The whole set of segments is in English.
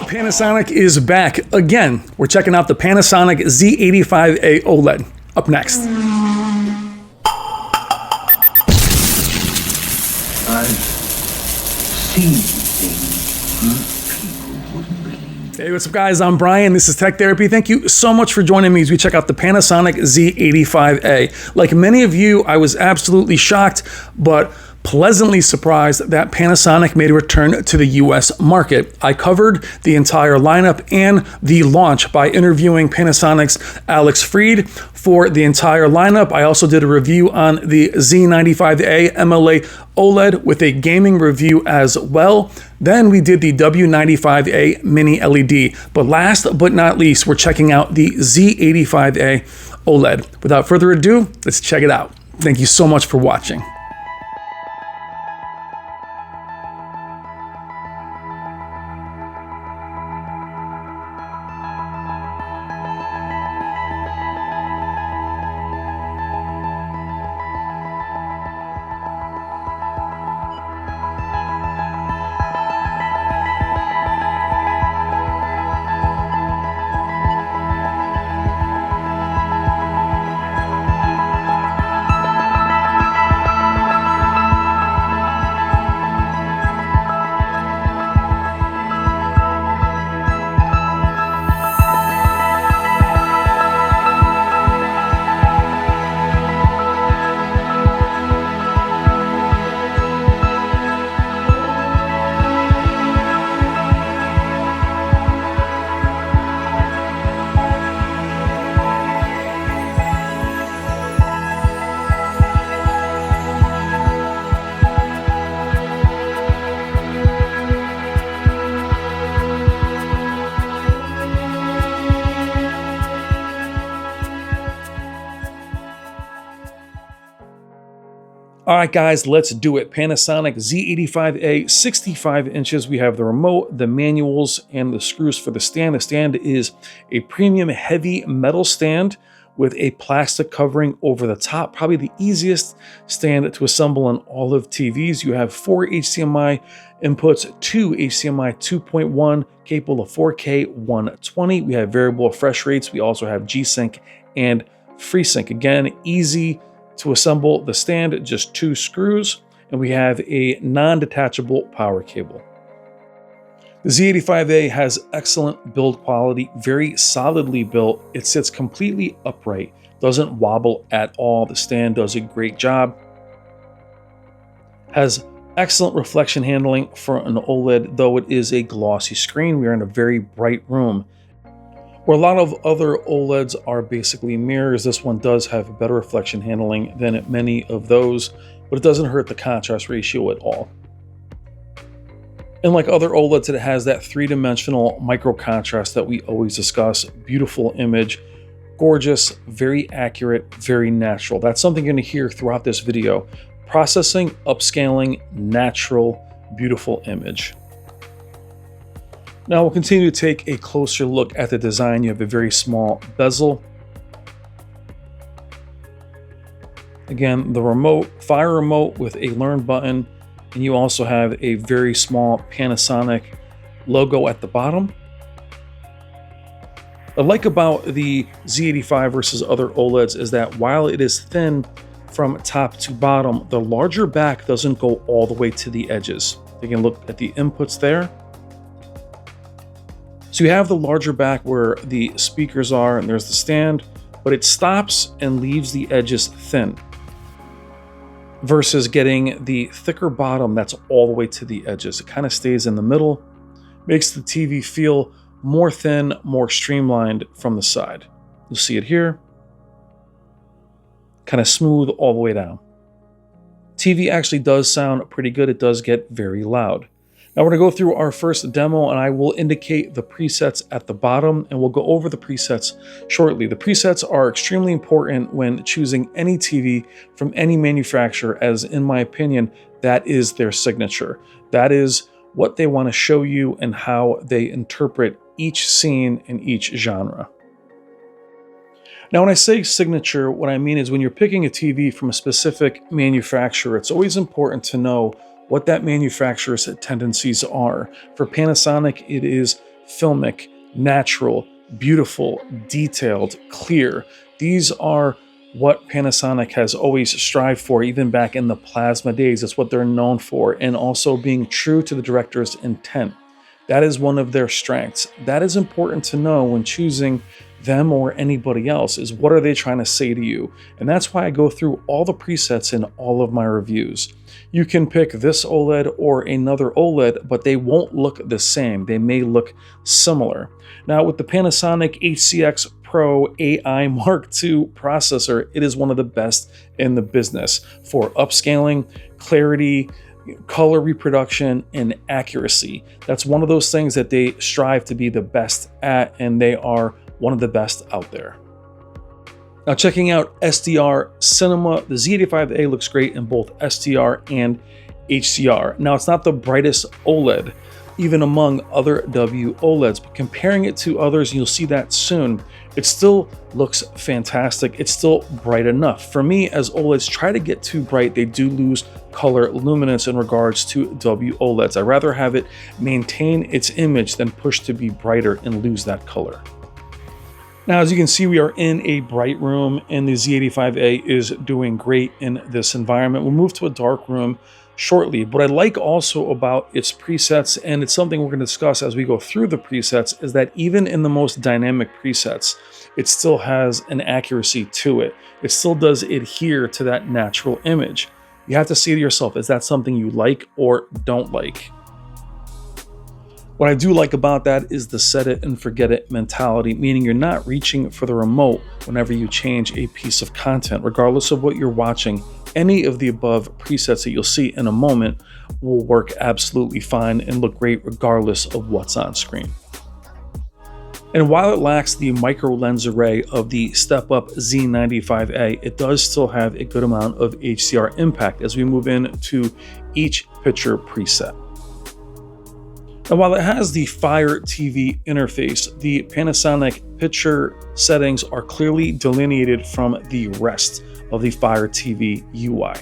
Panasonic is back again. We're checking out the Panasonic Z85A OLED. Up next. I've seen things people wouldn't believe. Hey, what's up guys? I'm Brian. This is Tech Therapy. Thank you so much for joining me as we check out the Panasonic Z85A. Like many of you, I was absolutely shocked, but pleasantly surprised that Panasonic made a return to the US market. I covered the entire lineup and the launch by interviewing Panasonic's Alex Freed for the entire lineup. I also did a review on the Z95A MLA OLED with a gaming review as well. Then we did the W95A Mini LED. But last but not least, we're checking out the Z85A OLED. Without further ado, let's check it out. Thank you so much for watching. All right, guys, let's do it. Panasonic Z85A, 65 inches. We have the remote, the manuals, and the screws for the stand. The stand is a premium heavy metal stand with a plastic covering over the top. Probably the easiest stand to assemble on all of TVs. You have 4 HDMI inputs, 2 HDMI 2.1, capable of 4K 120. We have variable refresh rates. We also have G-Sync and FreeSync. Again, easy to assemble the stand, just 2 screws, and we have a non-detachable power cable. The Z85A has excellent build quality, very solidly built. It sits completely upright, doesn't wobble at all. The stand does a great job. Has excellent reflection handling for an OLED, though it is a glossy screen. We are in a very bright room. Where a lot of other OLEDs are basically mirrors, this one does have better reflection handling than many of those, but it doesn't hurt the contrast ratio at all. And like other OLEDs, it has that 3-dimensional micro contrast that we always discuss. Beautiful image, gorgeous, very accurate, very natural. That's something you're going to hear throughout this video. Processing, upscaling, natural, beautiful image. Now we'll continue to take a closer look at the design. You have a very small bezel. Again, the remote, fire remote with a learn button, and you also have a very small Panasonic logo at the bottom. What I like about the Z85 versus other OLEDs is that while it is thin from top to bottom, the larger back doesn't go all the way to the edges. You can look at the inputs there. So you have the larger back where the speakers are, and there's the stand, but it stops and leaves the edges thin versus getting the thicker bottom that's all the way to the edges. It kind of stays in the middle, makes the TV feel more thin, more streamlined from the side. You'll see it here, kind of smooth all the way down. TV actually does sound pretty good. It does get very loud. Now we're going to go through our first demo, and I will indicate the presets at the bottom, and we'll go over the presets shortly. The presets are extremely important when choosing any TV from any manufacturer, as in my opinion, that is their signature. That is what they want to show you and how they interpret each scene in each genre. Now, when I say signature, what I mean is when you're picking a TV from a specific manufacturer, it's always important to know what that manufacturer's tendencies are. For Panasonic, it is filmic, natural, beautiful, detailed, clear. These are what Panasonic has always strived for, even back in the plasma days. It's what they're known for, and also being true to the director's intent. That is one of their strengths. That is important to know when choosing them or anybody else, is what are they trying to say to you? And that's why I go through all the presets in all of my reviews. You can pick this OLED or another OLED, but they won't look the same. They may look similar. Now with the Panasonic HCX Pro AI Mark II processor, it is one of the best in the business for upscaling, clarity, color reproduction, and accuracy. That's one of those things that they strive to be the best at, and they are one of the best out there. Now checking out SDR Cinema, the Z85A looks great in both SDR and HDR. Now it's not the brightest OLED, even among other WOLEDs, but comparing it to others, and you'll see that soon, it still looks fantastic. It's still bright enough. For me, as OLEDs try to get too bright, they do lose color luminance in regards to WOLEDs. I'd rather have it maintain its image than push to be brighter and lose that color. Now, as you can see, we are in a bright room, and the Z85A is doing great in this environment. We'll move to a dark room shortly. What I like also about its presets, and it's something we're going to discuss as we go through the presets, is that even in the most dynamic presets, it still has an accuracy to it. It still does adhere to that natural image. You have to say to yourself, is that something you like or don't like? What I do like about that is the set it and forget it mentality, meaning you're not reaching for the remote whenever you change a piece of content. Regardless of what you're watching, any of the above presets that you'll see in a moment will work absolutely fine and look great regardless of what's on screen. And while it lacks the micro lens array of the step-up Z95A, it does still have a good amount of HDR impact as we move into each picture preset. Now, while it has the Fire TV interface, the Panasonic picture settings are clearly delineated from the rest of the Fire TV UI.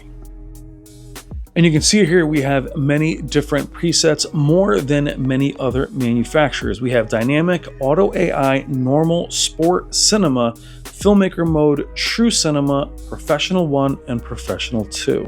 And you can see here we have many different presets, more than many other manufacturers. We have Dynamic, Auto AI, Normal, Sport, Cinema, Filmmaker Mode, True Cinema, Professional 1, and Professional 2.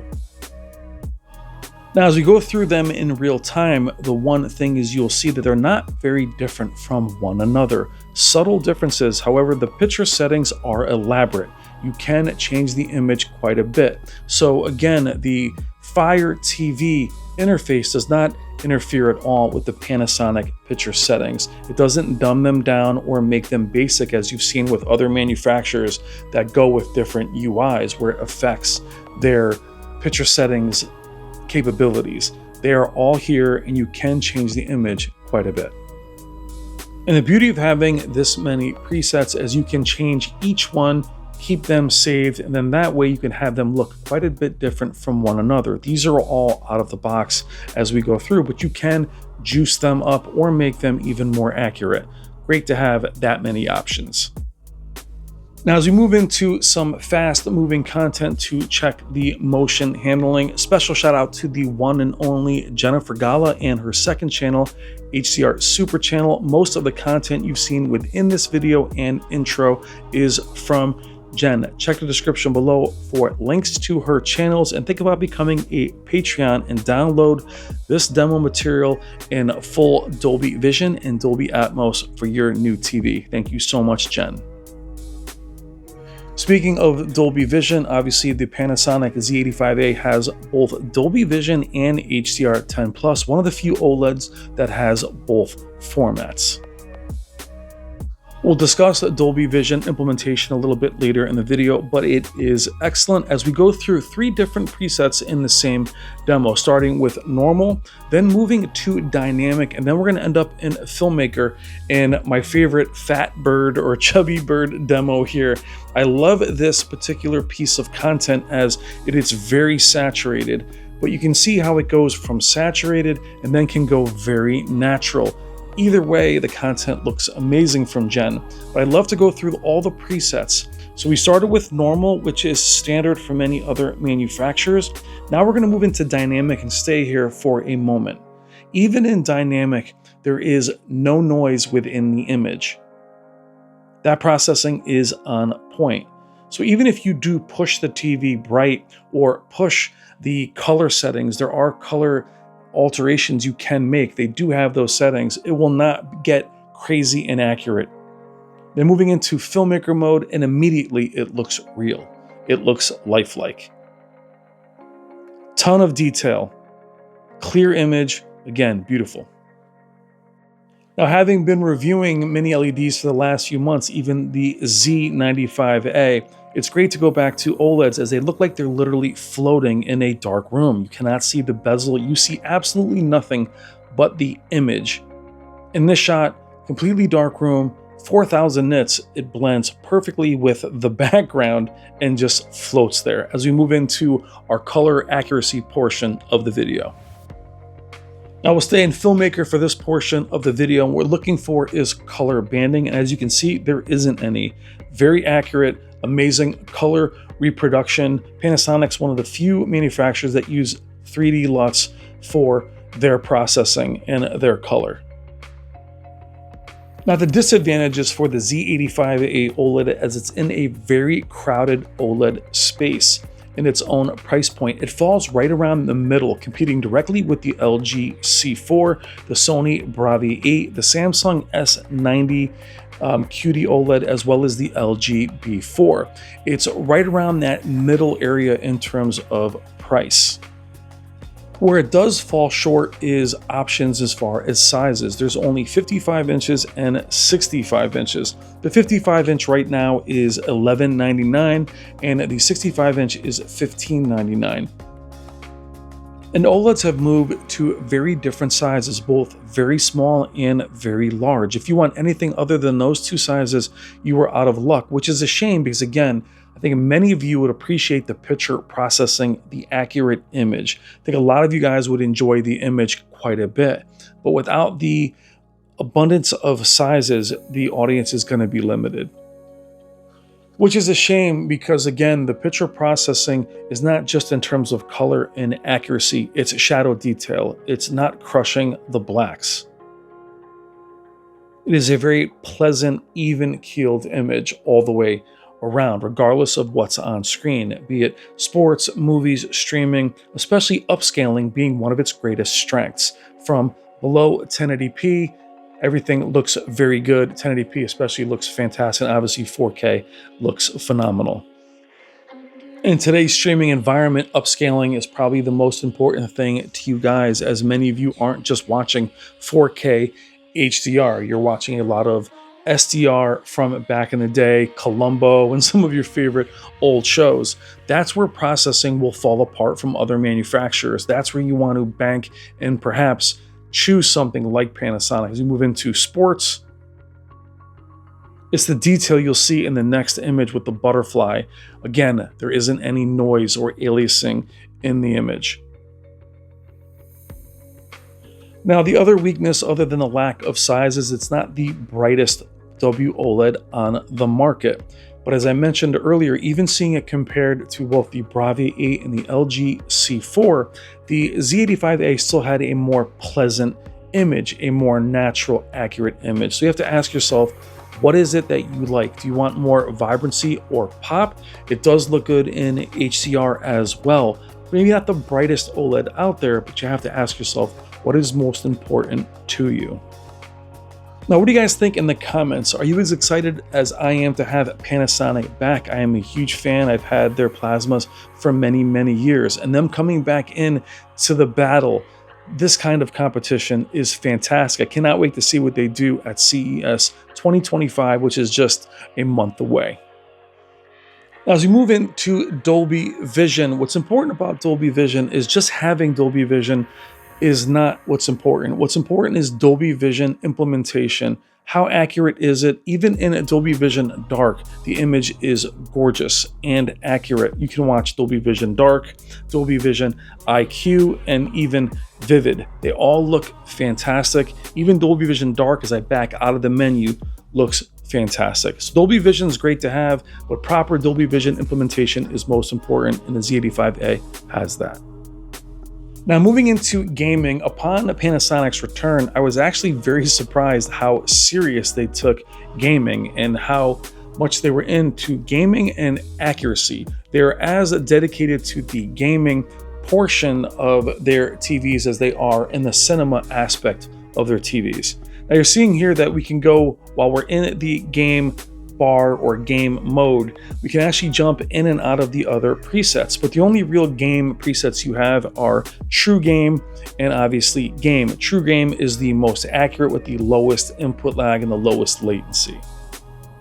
Now, as we go through them in real time, the one thing is you'll see that they're not very different from one another. Subtle differences, however, the picture settings are elaborate. You can change the image quite a bit. So again, the Fire TV interface does not interfere at all with the Panasonic picture settings. It doesn't dumb them down or make them basic as you've seen with other manufacturers that go with different UIs where it affects their picture settings capabilities. They are all here and you can change the image quite a bit. And the beauty of having this many presets is you can change each one, keep them saved, and then that way you can have them look quite a bit different from one another. These are all out of the box as we go through, but you can juice them up or make them even more accurate. Great to have that many options. Now, as we move into some fast moving content to check the motion handling, special shout out to the one and only Jennifer Gala and her second channel, HDR Super Channel. Most of the content you've seen within this video and intro is from Jen. Check the description below for links to her channels, and think about becoming a Patreon and download this demo material in full Dolby Vision and Dolby Atmos for your new TV. Thank you so much, Jen. Speaking of Dolby Vision, obviously the Panasonic Z85A has both Dolby Vision and HDR10+, one of the few OLEDs that has both formats. We'll discuss the Dolby Vision implementation a little bit later in the video, but it is excellent as we go through 3 different presets in the same demo, starting with normal, then moving to dynamic, and then we're going to end up in Filmmaker in my favorite fat bird or chubby bird demo here. I love this particular piece of content as it is very saturated, but you can see how it goes from saturated and then can go very natural. Either way, the content looks amazing from Jen, but I'd love to go through all the presets. So we started with normal, which is standard for many other manufacturers. Now we're going to move into dynamic and stay here for a moment. Even in dynamic, there is no noise within the image. That processing is on point. So even if you do push the TV bright or push the color settings, there are color alterations you can make. They do have those settings. It will not get crazy inaccurate. Then moving into filmmaker mode, and immediately it looks real. It looks lifelike. Ton of detail. Clear image, again, beautiful. Now, having been reviewing mini LEDs for the last few months, even the Z85A, it's great to go back to OLEDs as they look like they're literally floating in a dark room. You cannot see the bezel. You see absolutely nothing but the image. In this shot, completely dark room, 4,000 nits, it blends perfectly with the background and just floats there as we move into our color accuracy portion of the video. Now we'll stay in filmmaker for this portion of the video, and what we're looking for is color banding, and as you can see, there isn't any. Very accurate, amazing color reproduction. Panasonic's one of the few manufacturers that use 3D LUTs for their processing and their color. Now the disadvantages for the Z85A OLED as it's in a very crowded OLED space. In its own price point, it falls right around the middle, competing directly with the LG C4, the Sony Bravia 8, the Samsung S90 QD OLED, as well as the LG B4. It's right around that middle area in terms of price. Where it does fall short is options as far as sizes. There's only 55 inches and 65 inches. The 55 inch right now is $11.99 and the 65 inch is $15.99. And OLEDs have moved to very different sizes, both very small and very large. If you want anything other than those two sizes, you are out of luck, which is a shame because, again, I think many of you would appreciate the picture processing, the accurate image. I think a lot of you guys would enjoy the image quite a bit, but without the abundance of sizes, the audience is going to be limited. Which is a shame because, again, the picture processing is not just in terms of color and accuracy, it's shadow detail. It's not crushing the blacks. It is a very pleasant, even-keeled image all the way around, regardless of what's on screen, be it sports, movies, streaming, especially upscaling being one of its greatest strengths. From below 1080p, everything looks very good. 1080p especially looks fantastic. Obviously 4K looks phenomenal. In today's streaming environment, upscaling is probably the most important thing to you guys, as many of you aren't just watching 4K HDR. You're watching a lot of SDR from back in the day, Columbo, and some of your favorite old shows. That's where processing will fall apart from other manufacturers. That's where you want to bank and perhaps choose something like Panasonic. As you move into sports, it's the detail you'll see in the next image with the butterfly. Again, there isn't any noise or aliasing in the image. Now, the other weakness, other than the lack of size, is it's not the brightest WOLED on the market. But as I mentioned earlier, even seeing it compared to both the Bravia 8 and the LG C4, the Z85A still had a more pleasant image, a more natural, accurate image. So you have to ask yourself, what is it that you like? Do you want more vibrancy or pop? It does look good in HDR as well. Maybe not the brightest OLED out there, but you have to ask yourself, what is most important to you? Now, what do you guys think in the comments? Are you as excited as I am to have Panasonic back? I am a huge fan. I've had their plasmas for many, many years, and them coming back in to the battle, this kind of competition is fantastic. I cannot wait to see what they do at CES 2025, which is just a month away. Now, as we move into Dolby Vision, what's important about Dolby Vision is just having Dolby Vision is not what's important. What's important is Dolby Vision implementation. How accurate is it? Even in a Dolby Vision Dark, the image is gorgeous and accurate. You can watch Dolby Vision Dark, Dolby Vision IQ, and even Vivid. They all look fantastic. Even Dolby Vision Dark, as I back out of the menu, looks fantastic. So Dolby Vision is great to have, but proper Dolby Vision implementation is most important, and the Z85A has that. Now, moving into gaming, upon Panasonic's return, I was actually very surprised how serious they took gaming and how much they were into gaming and accuracy. They are as dedicated to the gaming portion of their TVs as they are in the cinema aspect of their TVs. Now, you're seeing here that we can go, while we're in the game bar or game mode, we can actually jump in and out of the other presets, but the only real game presets you have are True Game and obviously Game. True Game is the most accurate with the lowest input lag and the lowest latency.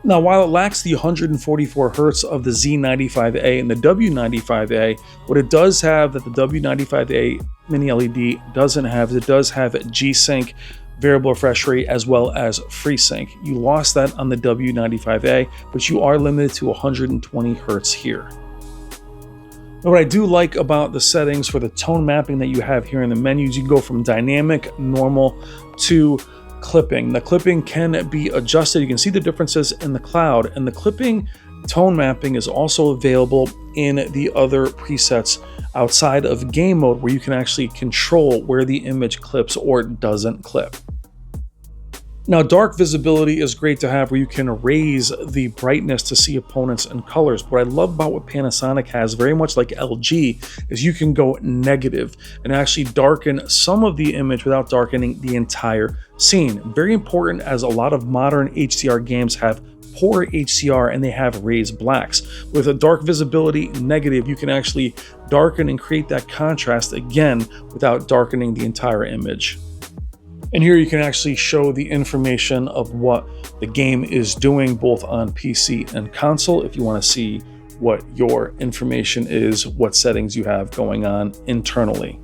Now, while it lacks the 144 Hz of the Z95A and the W95A, what it does have that the W95A mini LED doesn't have is it does have G-Sync, variable refresh rate, as well as FreeSync. You lost that on the W95A, but you are limited to 120 Hz here. Now, what I do like about the settings for the tone mapping that you have here in the menus, you can go from dynamic, normal, to clipping. The clipping can be adjusted. You can see the differences in the cloud, and the clipping tone mapping is also available in the other presets outside of game mode, where you can actually control where the image clips or doesn't clip. Now, dark visibility is great to have, where you can raise the brightness to see opponents and colors. What I love about what Panasonic has, very much like LG, is you can go negative and actually darken some of the image without darkening the entire scene. Very important, as a lot of modern HDR games have poor HDR and they have raised blacks. With a dark visibility negative, you can actually darken and create that contrast again without darkening the entire image. And here you can actually show the information of what the game is doing both on PC and console if you want to see what your information is, what settings you have going on internally.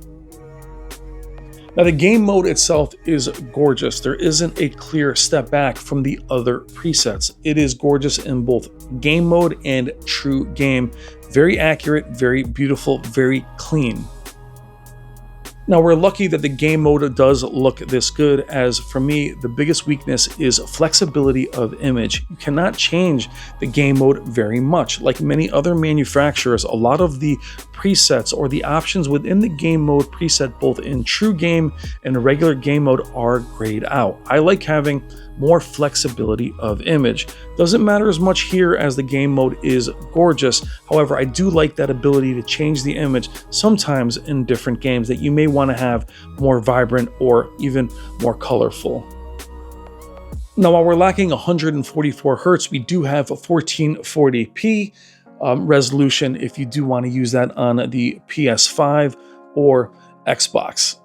Now, the game mode itself is gorgeous. There isn't a clear step back from the other presets. It is gorgeous in both game mode and true game. Very accurate, very beautiful, very clean. Now, we're lucky that the game mode does look this good, as for me, the biggest weakness is flexibility of image. You cannot change the game mode very much. Like many other manufacturers, a lot of the presets or the options within the game mode preset, both in true game and regular game mode, are grayed out. I like having more flexibility of image. Doesn't matter as much here, as the game mode is gorgeous. However, I do like that ability to change the image sometimes in different games that you may want to have more vibrant or even more colorful. Now, while we're lacking 144 Hz, we do have a 1440p resolution if you do want to use that on the PS5 or Xbox.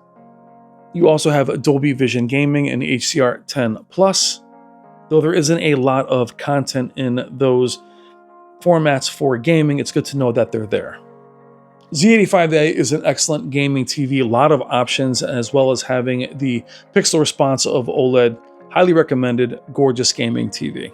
You also have Dolby Vision Gaming and HDR 10+, though there isn't a lot of content in those formats for gaming. It's good to know that they're there. Z85A is an excellent gaming TV, a lot of options, as well as having the pixel response of OLED. Highly recommended, gorgeous gaming TV.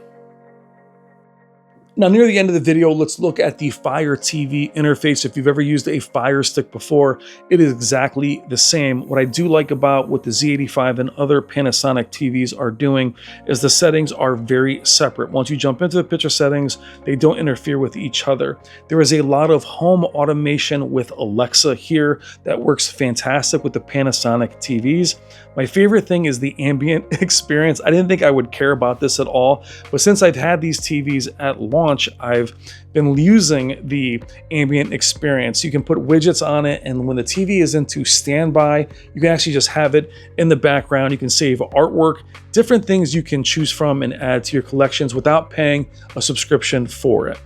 Now, near the end of the video, let's look at the Fire TV interface. If you've ever used a Fire Stick before, it is exactly the same. What I do like about what the Z85 and other Panasonic TVs are doing is the settings are very separate. Once you jump into the picture settings, they don't interfere with each other. There is a lot of home automation with Alexa here that works fantastic with the Panasonic TVs. My favorite thing is the ambient experience. I didn't think I would care about this at all, but since I've had these TVs at launch, I've been using the ambient experience. You can put widgets on it, and when the TV is into standby, you can actually just have it in the background. You can save artwork, different things you can choose from and add to your collections without paying a subscription for it.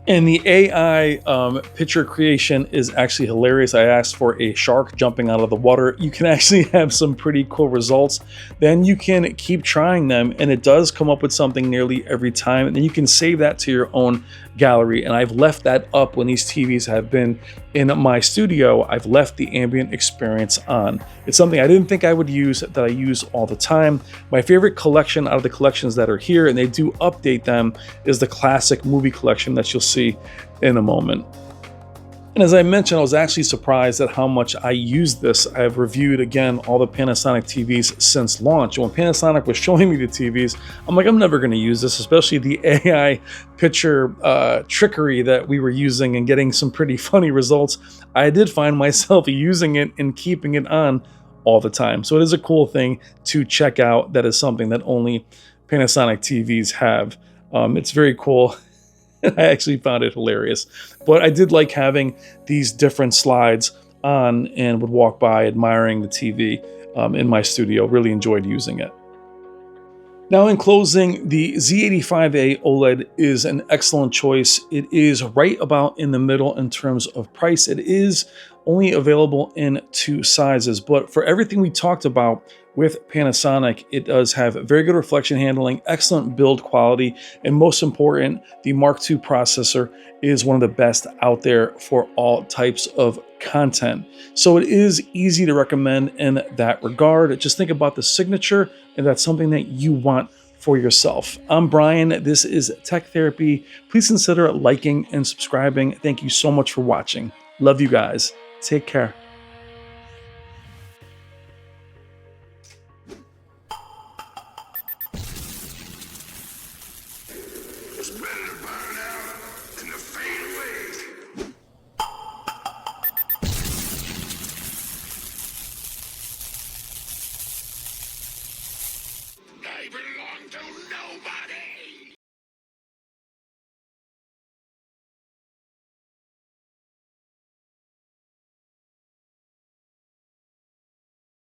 And the AI picture creation is actually hilarious. I asked for a shark jumping out of the water. You can actually have some pretty cool results. Then you can keep trying them, and it does come up with something nearly every time. And then you can save that to your own gallery. And I've left that up when these TVs have been in my studio. I've left the ambient experience on. It's something I didn't think I would use, that I use all the time. My favorite collection out of the collections that are here, and they do update them, is the classic movie collection that you'll see in a moment. And as I mentioned, I was actually surprised at how much I used this. I've reviewed, again, all the Panasonic TVs since launch. When Panasonic was showing me the TVs, I'm like, I'm never going to use this, especially the AI picture trickery that we were using and getting some pretty funny results. I did find myself using it and keeping it on all the time. So it is a cool thing to check out. That is something that only Panasonic TVs have. It's very cool. I actually found it hilarious. But I did like having these different slides on and would walk by admiring the TV in my studio. Really enjoyed using it. Now, in closing, the Z85A OLED is an excellent choice. It is right about in the middle in terms of price. It is only available in 2 sizes, but for everything we talked about with Panasonic, it does have very good reflection handling, excellent build quality, and most important, the Mark II processor is one of the best out there for all types of content. So it is easy to recommend in that regard. Just think about the signature, and that's something that you want for yourself. I'm Brian. This is Tech Therapy. Please consider liking and subscribing. Thank you so much for watching. Love you guys. Take care. It's better to burn out than to fade away. I belong to nobody.